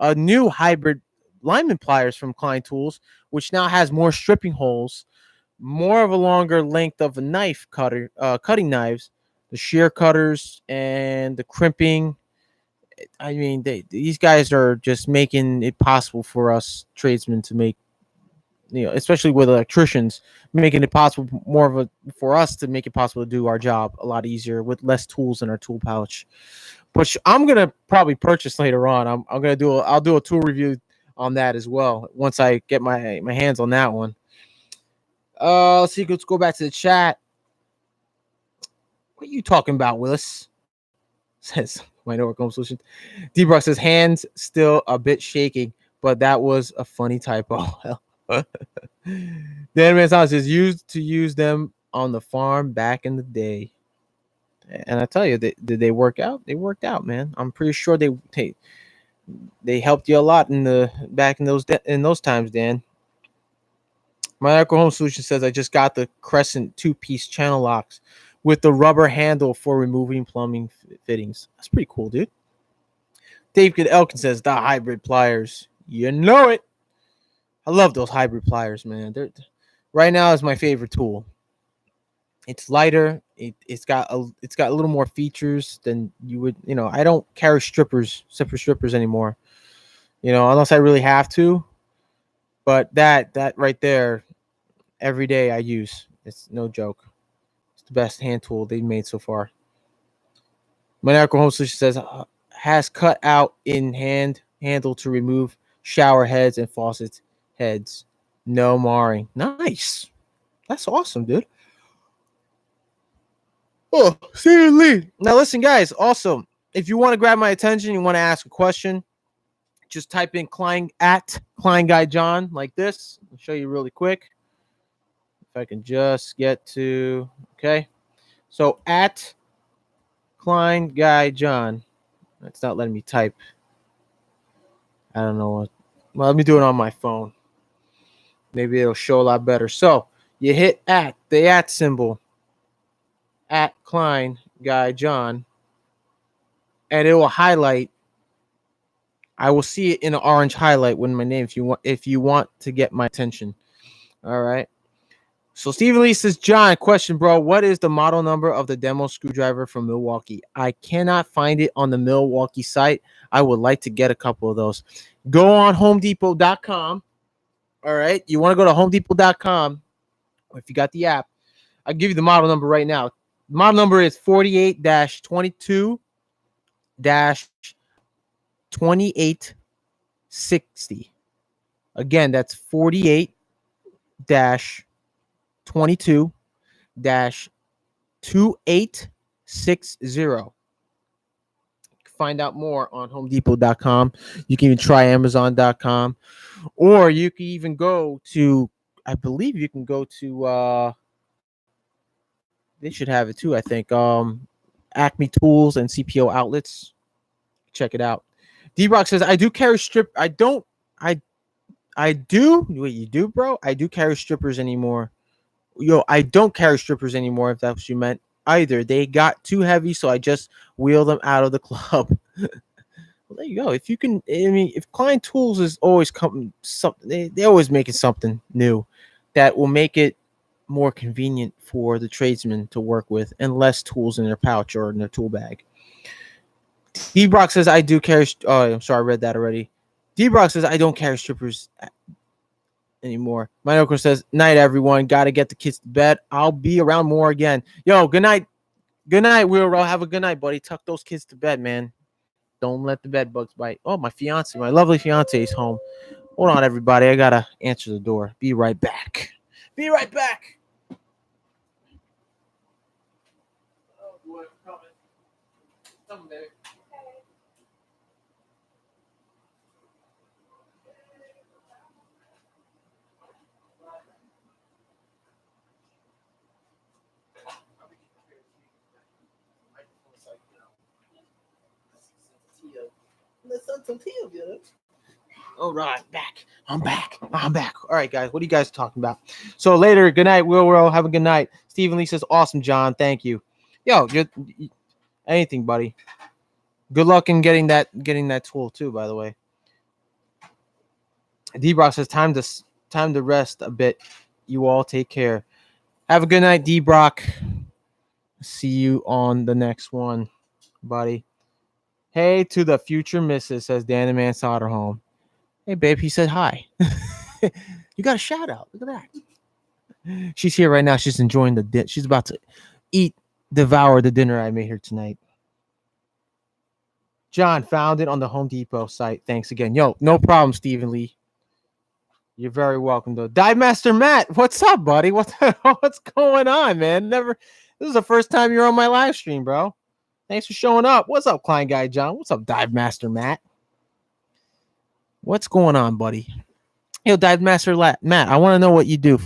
hybrid lineman pliers from Klein Tools, which now has more stripping holes, more of a longer length of a knife cutter, cutting knives, the shear cutters, and the crimping. I mean, these guys are just making it possible for us tradesmen to make, especially with electricians, making it possible more of a for us to make it possible to do our job a lot easier with less tools in our tool pouch. Which I'm gonna probably purchase later on. I'm gonna I'll do a tool review on that as well once I get my hands on that one. Let's see. Let's go back to the chat. What are you talking about, Willis? Says my network home solution. D-Brock says hands still a bit shaking, but that was a funny typo. Dan Manson says used to use them on the farm back in the day. And I tell you, did they work out? They worked out, man. I'm pretty sure they helped you a lot in the back in those times, Dan. My Echo Home Solution says I just got the Crescent 2-piece channel locks with the rubber handle for removing plumbing fittings. That's pretty cool, dude. David Elkin says the hybrid pliers. You know it. I love those hybrid pliers, man. Right now is my favorite tool. It's lighter. It's got a little more features than you would. I don't carry separate strippers anymore. Unless I really have to. But that right there, every day I use. It's no joke. It's the best hand tool they've made so far. Monarchical Home Solution says has cut out in handle to remove shower heads and faucet heads. No marring. Nice. That's awesome, dude. Oh, Stephen Lee. Now listen, guys. Also, if you want to grab my attention, you want to ask a question, just type in Klein at Klein Guy John like this. I'll show you really quick. If I can just get to, okay. So at Klein Guy John. It's not letting me type. I don't know what. Well, let me do it on my phone. Maybe it'll show a lot better. So you hit the at symbol at Klein Guy John, and it will highlight. I will see it in an orange highlight when my name. If you want to get my attention, all right. So Stephen Lee says, John, question, bro. What is the model number of the demo screwdriver from Milwaukee? I cannot find it on the Milwaukee site. I would like to get a couple of those. Go on HomeDepot.com. All right. You want to go to HomeDepot.com. Or if you got the app, I'll give you the model number right now. The model number is 48-22-2860. Again, that's 48-22-2860. Find out more on HomeDepot.com. You can even try Amazon.com, or you can even go to. I believe you can go to. They should have it too. I think Acme Tools and CPO outlets. Check it out. D-Rock says I do carry strip. I don't. I do. Wait, you do, bro? I do carry strippers anymore. I don't carry strippers anymore. If that's what you meant. either. They got too heavy, so I just wheeled them out of the club. Well, there you go. If you can, I mean, if Klein Tools is always coming something, they're always making something new that will make it more convenient for the tradesmen to work with and less tools in their pouch or in their tool bag. D Brock says I do carry. Oh, I'm sorry, I read that already. D Brock says I don't carry strippers anymore. Minoco says night everyone. Got to get the kids to bed. I'll be around more again. Yo, good night. Good night, Will. Have a good night, buddy. Tuck those kids to bed, man. Don't let the bed bugs bite. Oh, my fiance, my lovely fiance is home. Hold on, everybody. I gotta answer the door. Be right back. Be right back. Oh boy, I'm coming. Come, baby. All right, back. I'm back. I'm back. All right, guys. What are you guys talking about? So later, good night, Will. Have a good night. Stephen Lee says, awesome, John. Thank you. Yo, anything, buddy. Good luck in getting that tool too, by the way. D Brock says, time to rest a bit. You all take care. Have a good night, D Brock. See you on the next one, buddy. Hey to the future missus, says Dan the Man Solderholm. Hey, babe, he said hi. You got a shout out. Look at that. She's here right now. She's enjoying the dinner. She's about to devour the dinner I made her tonight. John found it on the Home Depot site. Thanks again. Yo, no problem, Stephen Lee. You're very welcome, though. Dive Master Matt, what's up, buddy? What's going on, man? This is the first time you're on my live stream, bro. Thanks for showing up. What's up, Klein Guy John? What's up, Dive Master Matt? What's going on, buddy? Yo, Dive Master Matt, I want to know what you do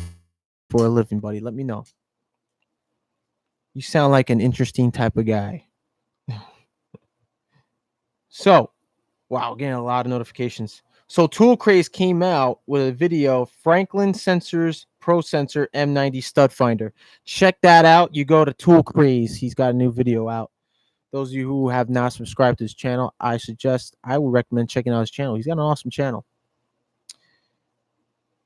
for a living, buddy. Let me know. You sound like an interesting type of guy. So, wow, getting a lot of notifications. So, Tool Craze came out with a video, Franklin Sensors Pro Sensor M90 Stud Finder. Check that out. You go to Tool Craze. He's got a new video out. Those of you who have not subscribed to his channel, I would recommend checking out his channel. He's got an awesome channel.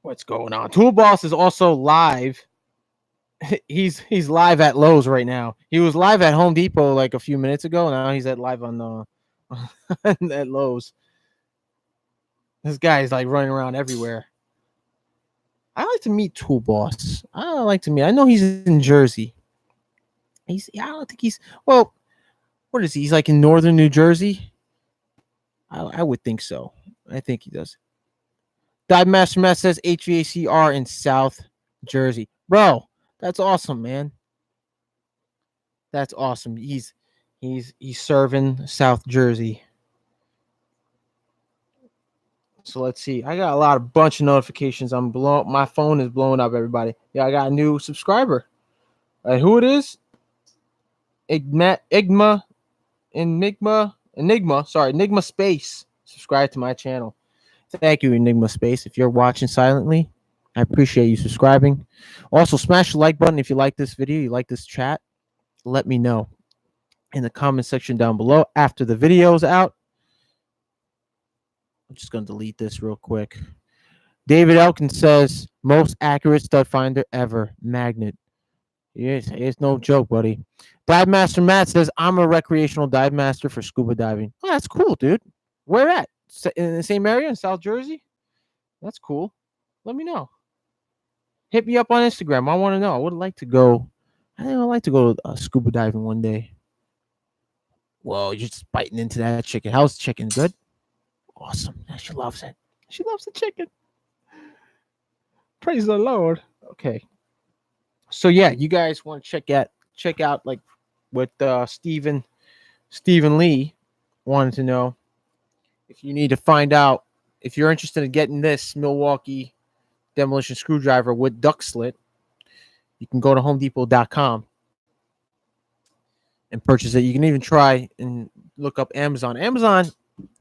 What's going on? Tool Boss is also live. He's live at Lowe's right now. He was live at Home Depot like a few minutes ago. Now he's live on at Lowe's. This guy is like running around everywhere. I like to meet Tool Boss. I know he's in Jersey. I don't think he's well. What is he? He's like in northern New Jersey. I would think so. I think he does. Dive Master Matt says HVACR in South Jersey. Bro, that's awesome, man. That's awesome. He's serving South Jersey. So let's see. I got a bunch of notifications. My phone is blowing up, everybody. Yeah, I got a new subscriber. Who it is? Enigma Space. Subscribe to my channel. Thank you, Enigma Space. If you're watching silently, I appreciate you subscribing. Also, smash the like button if you like this video, you like this chat. Let me know in the comment section down below after the video's out. I'm just going to delete this real quick. David Elkin says, most accurate stud finder ever. Magnet. Yes, it's no joke, buddy. Dive Master Matt says, I'm a recreational dive master for scuba diving. Oh, that's cool, dude. Where at? In the same area in South Jersey? That's cool. Let me know. Hit me up on Instagram. I want to know. I would like to go. I think I'd like to go scuba diving one day. Whoa, you're just biting into that chicken. How's the chicken? Good? Awesome. She loves it. She loves the chicken. Praise the Lord. Okay. So yeah, you guys want to check out like what Stephen Lee wanted to know. If you need to find out if you're interested in getting this Milwaukee demolition screwdriver with duct slit, you can go to homedepot.com and purchase it. You can even try and look up Amazon.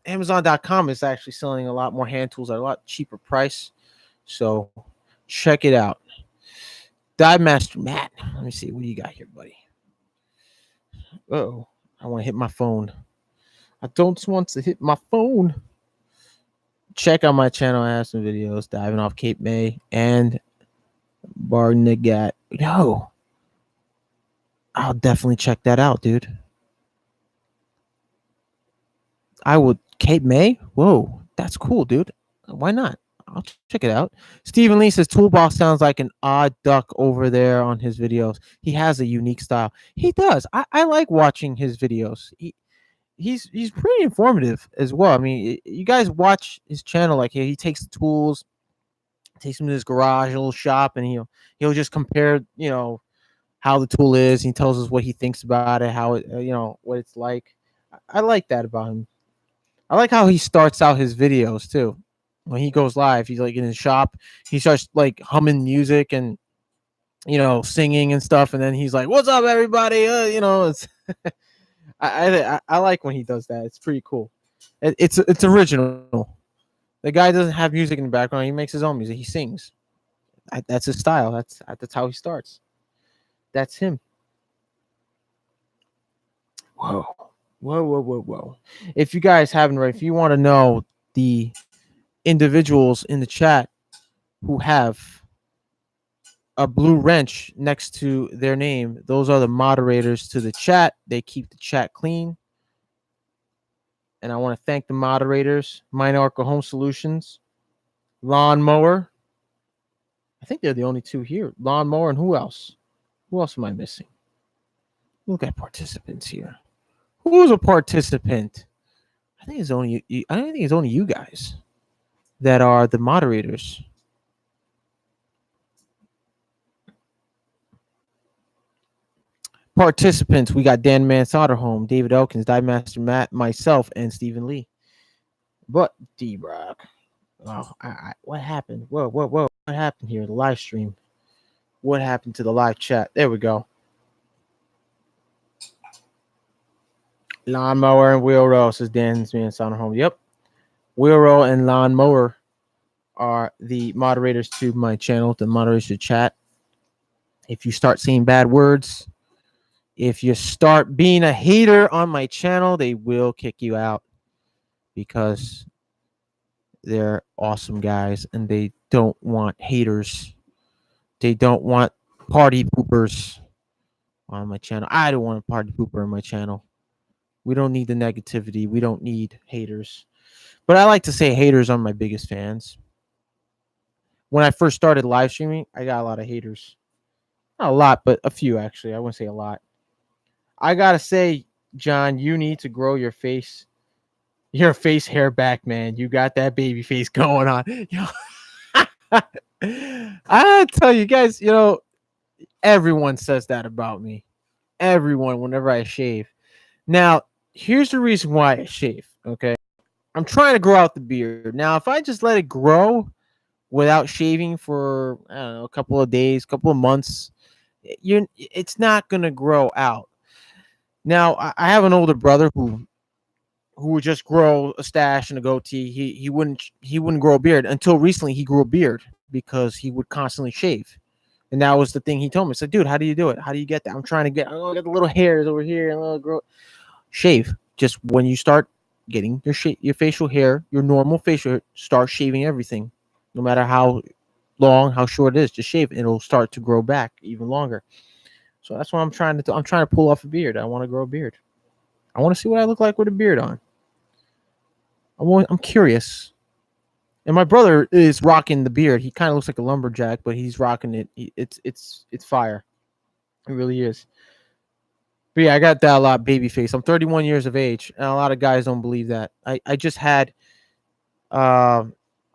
Amazon.com is actually selling a lot more hand tools at a lot cheaper price. So check it out. Dive Master Matt. Let me see. What do you got here, buddy? Oh, I want to hit my phone. I don't want to hit my phone. Check out my channel. I have some videos diving off Cape May and Barnegat. Yo, I'll definitely check that out, dude. I would. Cape May? Whoa, that's cool, dude. Why not? I'll check it out. Stephen Lee says Toolbox sounds like an odd duck over there on his videos. He has a unique style. He does. I like watching his videos. He's pretty informative as well. I mean, you guys watch his channel. Like he takes the tools, takes them to his garage, a little shop, and he'll just compare, how the tool is. He tells us what he thinks about it, how it, what it's like. I like that about him. I like how he starts out his videos too. When he goes live, he's like in his shop. He starts like humming music and singing and stuff, and then he's like, "What's up, everybody?" It's I like when he does that. It's pretty cool. It's original. The guy doesn't have music in the background. He makes his own music. He sings. That's his style. That's how he starts. That's him. Whoa. Whoa. If you guys haven't if you want to know the individuals in the chat who have a blue wrench next to their name, those are the moderators to the chat. They keep the chat clean. And I want to thank the moderators, Minorca Home Solutions, Lawnmower. I think they're the only two here. Lawnmower and who else? Who else am I missing? Look at participants here. Who's a participant? I think it's only you guys that are the moderators. Participants, we got Dan Man Solderholm, David Elkins, Dive Master Matt, myself, and Stephen Lee. But D-Brock. Oh, what happened? Whoa. What happened here? The live stream. What happened to the live chat? There we go. Lawnmower and Wheel Row, says Dan's Man Solderholm. Yep. Wheel Row and Lawnmower are the moderators to my channel, the moderators to chat. If you start saying bad words, if you start being a hater on my channel, they will kick you out because they're awesome guys and they don't want haters. They don't want party poopers on my channel. I don't want a party pooper on my channel. We don't need the negativity. We don't need haters. But I like to say haters are my biggest fans. When I first started live streaming, I got a lot of haters. Not a lot, but a few actually. I wouldn't say a lot. I gotta say, John, you need to grow your face hair back, man. You got that baby face going on. I tell you guys, everyone says that about me. Everyone, whenever I shave. Now, here's the reason why I shave. Okay, I'm trying to grow out the beard. Now, if I just let it grow without shaving for a couple of days, couple of months, it's not gonna grow out. Now, I have an older brother who would just grow a stash and a goatee. He wouldn't grow a beard until recently. He grew a beard because he would constantly shave, and that was the thing he told me. So, dude, how do you do it? How do you get that? I'm trying to get. I got the little hairs over here and a little grow. Shave. Just when you start getting your facial hair, your normal facial hair, start shaving everything, no matter how long, how short it is. Just shave. It'll start to grow back even longer. So that's what I'm trying to do. I'm trying to pull off a beard. I want to grow a beard. I want to see what I look like with a beard on. I'm curious. And my brother is rocking the beard. He kind of looks like a lumberjack, but he's rocking it. It's fire. It really is. But yeah, I got that a lot, baby face. I'm 31 years of age, and a lot of guys don't believe that. I just had, I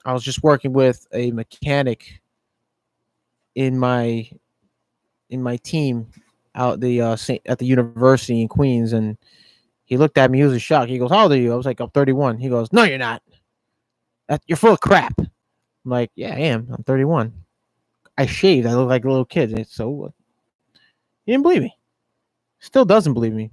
was just working with a mechanic in my team out at the university in Queens, and he looked at me. He was in shock. He goes, "How old are you?" I was like, "I'm 31." He goes, "No, you're not. You're full of crap." I'm like, "Yeah, I am. I'm 31. I shaved. I look like a little kid." And so he didn't believe me. Still doesn't believe me.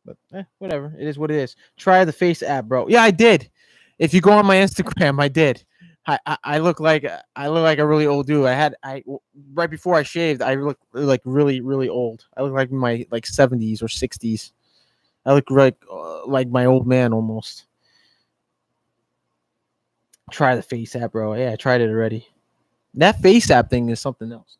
But whatever. It is what it is. Try the Face app, bro. Yeah, I did. If you go on my Instagram, I did. I look like a really old dude. Right before I shaved, I look like really really old. I look like my like 70s or 60s. I look like my old man almost. Try the face app, bro. Yeah, I tried it already. That face app thing is something else.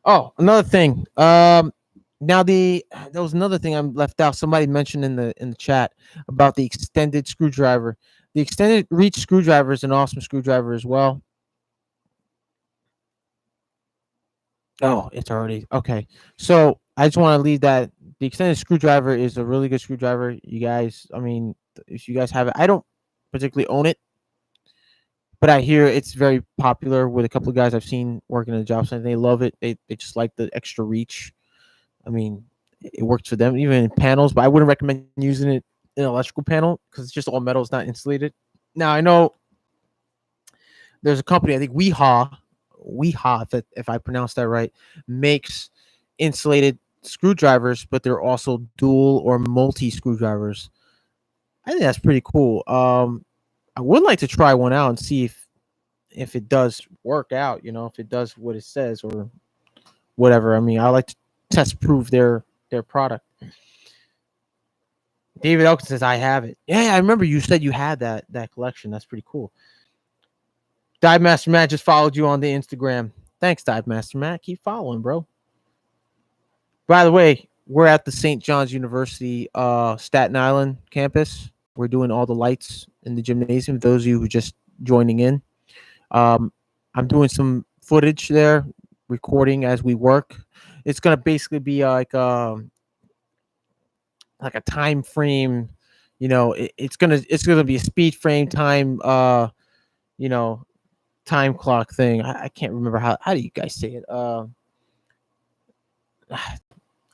Oh, another thing. Now there was another thing I'm left out. Somebody mentioned in the chat about the extended screwdriver. The extended reach screwdriver is an awesome screwdriver as well. Oh, it's already okay. So I just want to leave that. The extended screwdriver is a really good screwdriver. You guys, I mean, if you guys have it, I don't particularly own it, but I hear it's very popular with a couple of guys I've seen working in the job site. They love it. They just like the extra reach. I mean, it works for them even in panels, but I wouldn't recommend using it in an electrical panel because it's just all metal. It's not insulated. Now I know there's a company, I think Weehaw, if I pronounce that right, makes insulated screwdrivers, but they're also dual or multi screwdrivers. I think that's pretty cool. I would like to try one out and see if it does work out. You know, if it does what it says or whatever. I mean, I like to test prove their product. David Elkin says I have it. Yeah, I remember you said you had that collection. That's pretty cool. Dive Master Matt just followed you on the Instagram. Thanks, Dive Master Matt. Keep following, bro. By the way, we're at the St. John's University Staten Island campus. We're doing all the lights in the gymnasium. Those of you who just joining in, I'm doing some footage there, recording as we work. It's gonna basically be like a time frame. You know, it's gonna be a speed frame time. You know, time clock thing. I can't remember how do you guys say it.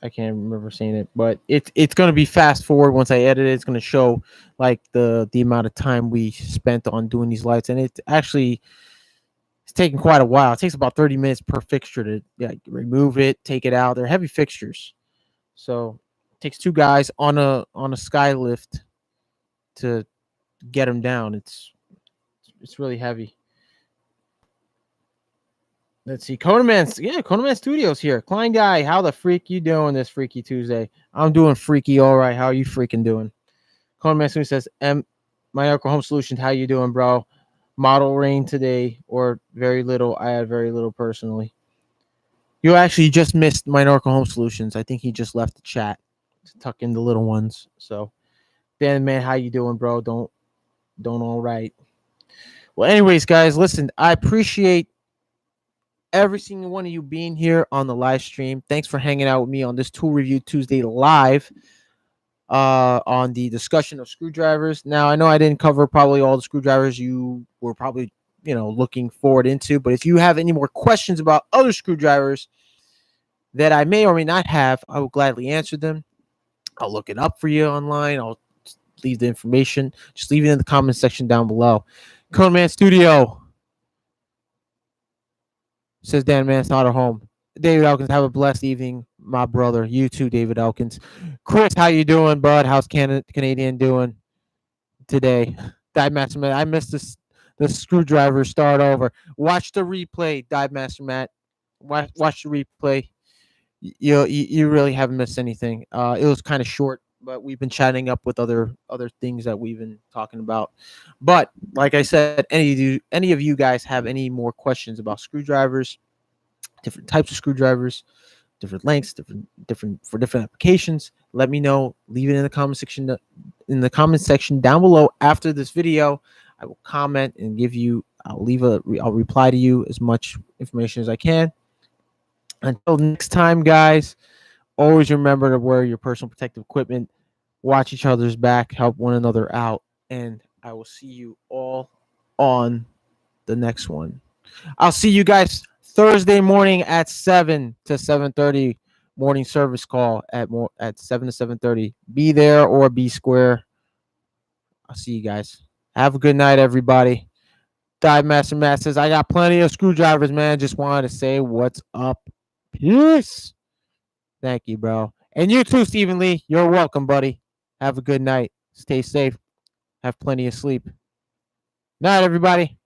I can't remember saying it, but it's gonna be fast forward once I edit it. It's gonna show like the amount of time we spent on doing these lights, and it's taking quite a while. It takes about 30 minutes per fixture to remove it, take it out. They're heavy fixtures, so it takes two guys on a sky lift to get them down. It's really heavy. Let's see. Conan Man Studios here. Klein guy, how the freak you doing this freaky Tuesday? I'm doing freaky all right. How are you freaking doing? Conan Man Studios says, my Oracle Home Solutions, how you doing, bro? Model rain today or very little. I had very little personally. You actually just missed my Oracle Home Solutions. I think he just left the chat to tuck in the little ones. So, Dan, man, how you doing, bro? Don't all right. Well, anyways, guys, listen, I appreciate every single one of you being here on the live stream. Thanks for hanging out with me on this Tool Review Tuesday live on the discussion of screwdrivers. Now, I know I didn't cover probably all the screwdrivers you were probably, looking forward into, but if you have any more questions about other screwdrivers that I may or may not have, I will gladly answer them. I'll look it up for you online. I'll leave the information. Just leave it in the comment section down below. Conan Man Studio says Dan Man's not at home. David Elkins, have a blessed evening, my brother. You too, David Elkins. Chris, how you doing, bud? How's Canadian doing today? Dive Master Matt, I missed the screwdriver start over. Watch the replay, Dive Master Matt. Watch the replay. You really haven't missed anything. It was kind of short, but we've been chatting up with other things that we've been talking about. But like I said, any of you guys have any more questions about screwdrivers, different types of screwdrivers, different lengths, different for different applications, let me know. Leave it in the comment section down below after this video. I will comment and I'll reply to you as much information as I can. Until next time, guys, always remember to wear your personal protective equipment, watch each other's back, help one another out, and I will see you all on the next one. I'll see you guys Thursday morning at 7 to 7:30 morning service call at 7 to 7:30. Be there or be square. I'll see you guys. Have a good night, everybody. Dive Master Matt says, I got plenty of screwdrivers, man. Just wanted to say what's up. Peace. Thank you, bro. And you too, Stephen Lee. You're welcome, buddy. Have a good night. Stay safe. Have plenty of sleep. Night, everybody.